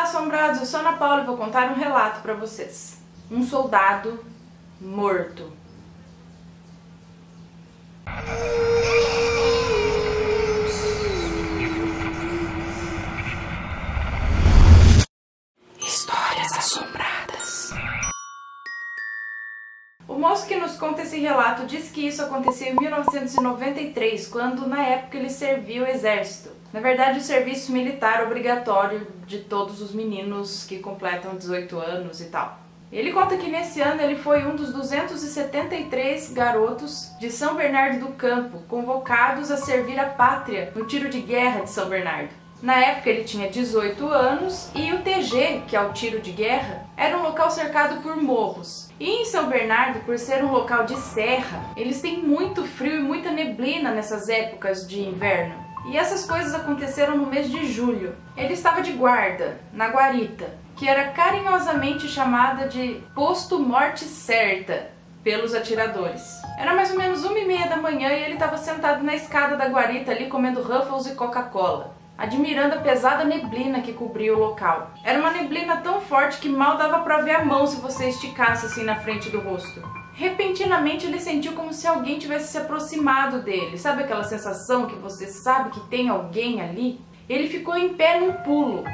Olá, assombrados! Eu sou Ana Paula e vou contar um relato para vocês. Um soldado morto. Histórias assombradas. O moço que nos conta esse relato diz que isso aconteceu em 1993, quando na época ele servia o exército. Na verdade, o serviço militar obrigatório de todos os meninos que completam 18 anos e tal. Ele conta que nesse ano ele foi um dos 273 garotos de São Bernardo do Campo, convocados a servir a pátria no tiro de guerra de São Bernardo. Na época ele tinha 18 anos e o TG, que é o tiro de guerra, era um local cercado por morros. E em São Bernardo, por ser um local de serra, eles têm muito frio e muita neblina nessas épocas de inverno. E essas coisas aconteceram no mês de julho. Ele estava de guarda, na guarita, que era carinhosamente chamada de Posto Morte Certa pelos atiradores. Era mais ou menos 1h30 da manhã e ele estava sentado na escada da guarita ali comendo Ruffles e Coca-Cola, admirando a pesada neblina que cobria o local. Era uma neblina tão forte que mal dava para ver a mão se você esticasse assim na frente do rosto. Repentinamente ele sentiu como se alguém tivesse se aproximado dele. Sabe aquela sensação que você sabe que tem alguém ali? Ele ficou em pé num pulo,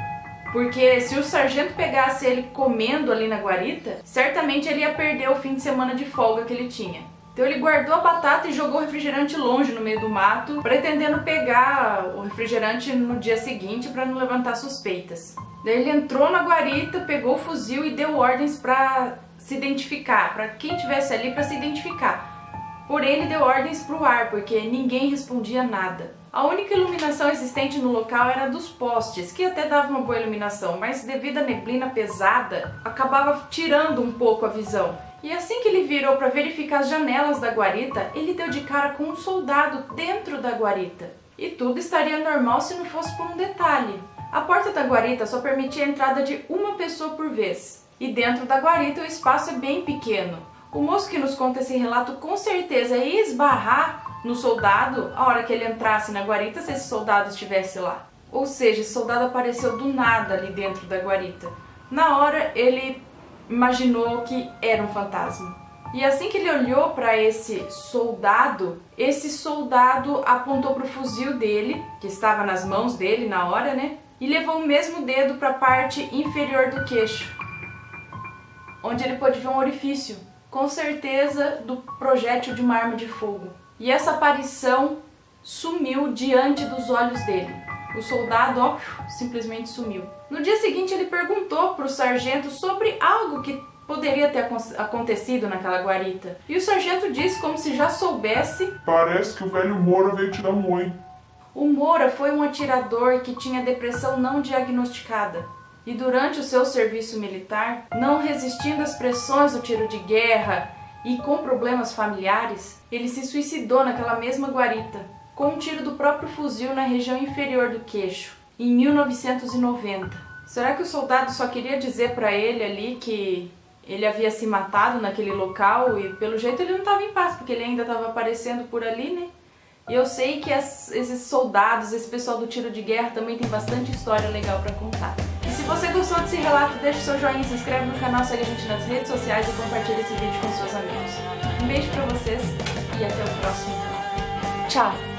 porque se o sargento pegasse ele comendo ali na guarita, certamente ele ia perder o fim de semana de folga que ele tinha. Então ele guardou a batata e jogou o refrigerante longe no meio do mato, pretendendo pegar o refrigerante no dia seguinte para não levantar suspeitas. Daí ele entrou na guarita, pegou o fuzil e deu ordens para se identificar, para quem estivesse ali para se identificar. Porém ele deu ordens para o ar, porque ninguém respondia nada. A única iluminação existente no local era dos postes, que até dava uma boa iluminação, mas devido à neblina pesada, acabava tirando um pouco a visão. E assim que ele virou para verificar as janelas da guarita, ele deu de cara com um soldado dentro da guarita. E tudo estaria normal se não fosse por um detalhe. A porta da guarita só permitia a entrada de uma pessoa por vez. E dentro da guarita o espaço é bem pequeno. O moço que nos conta esse relato com certeza ia esbarrar no soldado a hora que ele entrasse na guarita, se esse soldado estivesse lá. Ou seja, esse soldado apareceu do nada ali dentro da guarita. Na hora ele imaginou que era um fantasma. E assim que ele olhou para esse soldado apontou para o fuzil dele, que estava nas mãos dele na hora, né? E levou o mesmo dedo para a parte inferior do queixo, onde ele pôde ver um orifício, com certeza do projétil de uma arma de fogo. E essa aparição sumiu diante dos olhos dele. O soldado, ó, simplesmente sumiu. No dia seguinte ele perguntou para o sargento sobre algo que poderia ter acontecido naquela guarita. E o sargento disse como se já soubesse: parece que o velho Moura veio te dar um oi. O Moura foi um atirador que tinha depressão não diagnosticada. E durante o seu serviço militar, não resistindo às pressões do tiro de guerra e com problemas familiares, ele se suicidou naquela mesma guarita, com um tiro do próprio fuzil na região inferior do queixo, em 1990. Será que o soldado só queria dizer para ele ali que ele havia se matado naquele local e pelo jeito ele não estava em paz, porque ele ainda estava aparecendo por ali, né? E eu sei que esses soldados, esse pessoal do tiro de guerra também tem bastante história legal para contar. E se você gostou desse relato, deixa o seu joinha, se inscreve no canal, segue a gente nas redes sociais e compartilha esse vídeo com seus amigos. Um beijo pra vocês e até o próximo. Tchau!